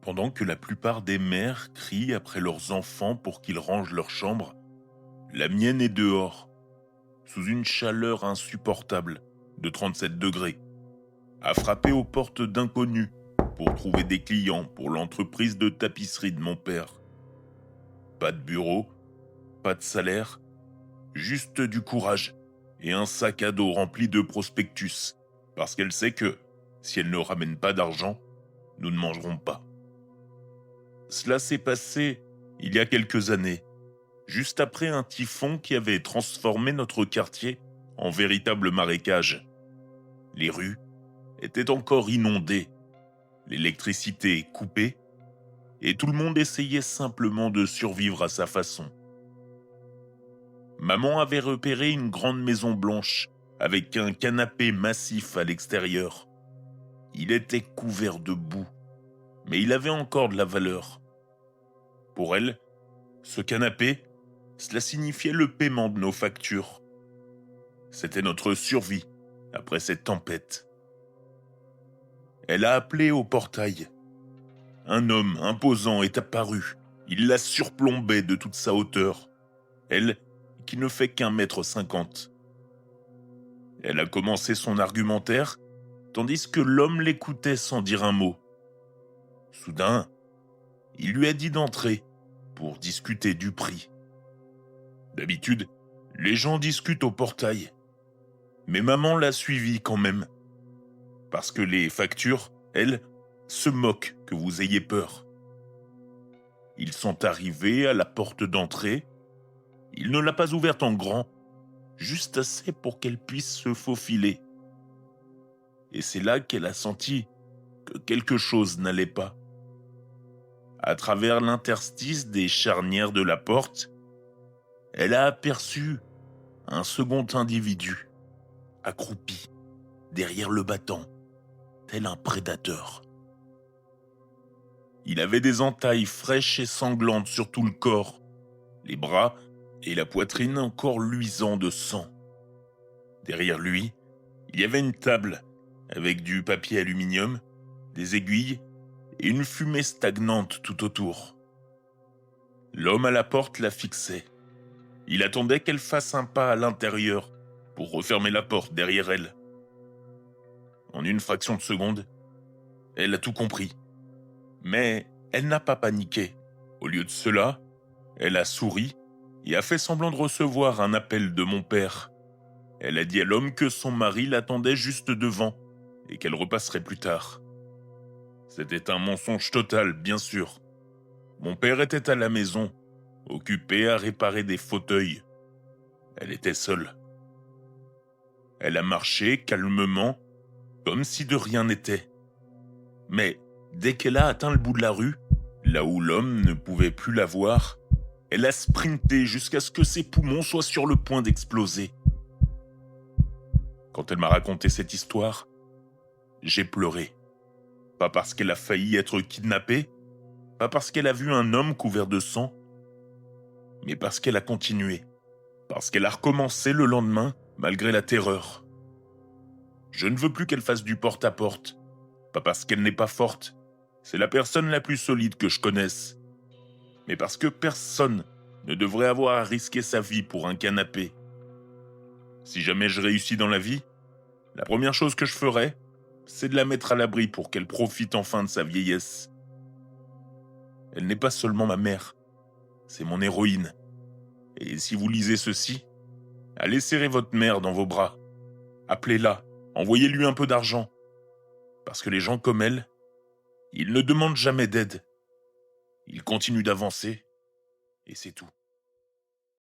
Pendant que la plupart des mères crient après leurs enfants pour qu'ils rangent leur chambre, la mienne est dehors, sous une chaleur insupportable de 37 degrés, à frapper aux portes d'inconnus pour trouver des clients pour l'entreprise de tapisserie de mon père. Pas de bureau, pas de salaire, juste du courage et un sac à dos rempli de prospectus, parce qu'elle sait que, si elle ne ramène pas d'argent, nous ne mangerons pas. Cela s'est passé il y a quelques années, juste après un typhon qui avait transformé notre quartier en véritable marécage. Les rues étaient encore inondées, l'électricité coupée, et tout le monde essayait simplement de survivre à sa façon. Maman avait repéré une grande maison blanche avec un canapé massif à l'extérieur. Il était couvert de boue, mais il avait encore de la valeur. Pour elle, ce canapé, cela signifiait le paiement de nos factures. C'était notre survie après cette tempête. Elle a appelé au portail. Un homme imposant est apparu. Il la surplombait de toute sa hauteur. Elle, qui ne fait qu'1,50 m. Elle a commencé son argumentaire, tandis que l'homme l'écoutait sans dire un mot. Soudain, il lui a dit d'entrer pour discuter du prix. D'habitude, les gens discutent au portail. Mais maman l'a suivi quand même. Parce que les factures, elles, se moquent que vous ayez peur. Ils sont arrivés à la porte d'entrée. Il ne l'a pas ouverte en grand, juste assez pour qu'elle puisse se faufiler. Et c'est là qu'elle a senti que quelque chose n'allait pas. À travers l'interstice des charnières de la porte, elle a aperçu un second individu, accroupi, derrière le battant, tel un prédateur. Il avait des entailles fraîches et sanglantes sur tout le corps, les bras et la poitrine encore luisants de sang. Derrière lui, il y avait une table avec du papier aluminium, des aiguilles et une fumée stagnante tout autour. L'homme à la porte la fixait. Il attendait qu'elle fasse un pas à l'intérieur pour refermer la porte derrière elle. En une fraction de seconde, elle a tout compris. Mais elle n'a pas paniqué. Au lieu de cela, elle a souri et a fait semblant de recevoir un appel de mon père. Elle a dit à l'homme que son mari l'attendait juste devant et qu'elle repasserait plus tard. C'était un mensonge total, bien sûr. Mon père était à la maison, occupé à réparer des fauteuils. Elle était seule. Elle a marché calmement, comme si de rien n'était. Mais dès qu'elle a atteint le bout de la rue, là où l'homme ne pouvait plus la voir, elle a sprinté jusqu'à ce que ses poumons soient sur le point d'exploser. Quand elle m'a raconté cette histoire, j'ai pleuré. Pas parce qu'elle a failli être kidnappée, pas parce qu'elle a vu un homme couvert de sang, mais parce qu'elle a continué, parce qu'elle a recommencé le lendemain malgré la terreur. Je ne veux plus qu'elle fasse du porte-à-porte, pas parce qu'elle n'est pas forte, c'est la personne la plus solide que je connaisse, mais parce que personne ne devrait avoir à risquer sa vie pour un canapé. Si jamais je réussis dans la vie, la première chose que je ferai, c'est de la mettre à l'abri pour qu'elle profite enfin de sa vieillesse. Elle n'est pas seulement ma mère, c'est mon héroïne. Et si vous lisez ceci, allez serrer votre mère dans vos bras. Appelez-la, envoyez-lui un peu d'argent. Parce que les gens comme elle, ils ne demandent jamais d'aide. Ils continuent d'avancer, et c'est tout.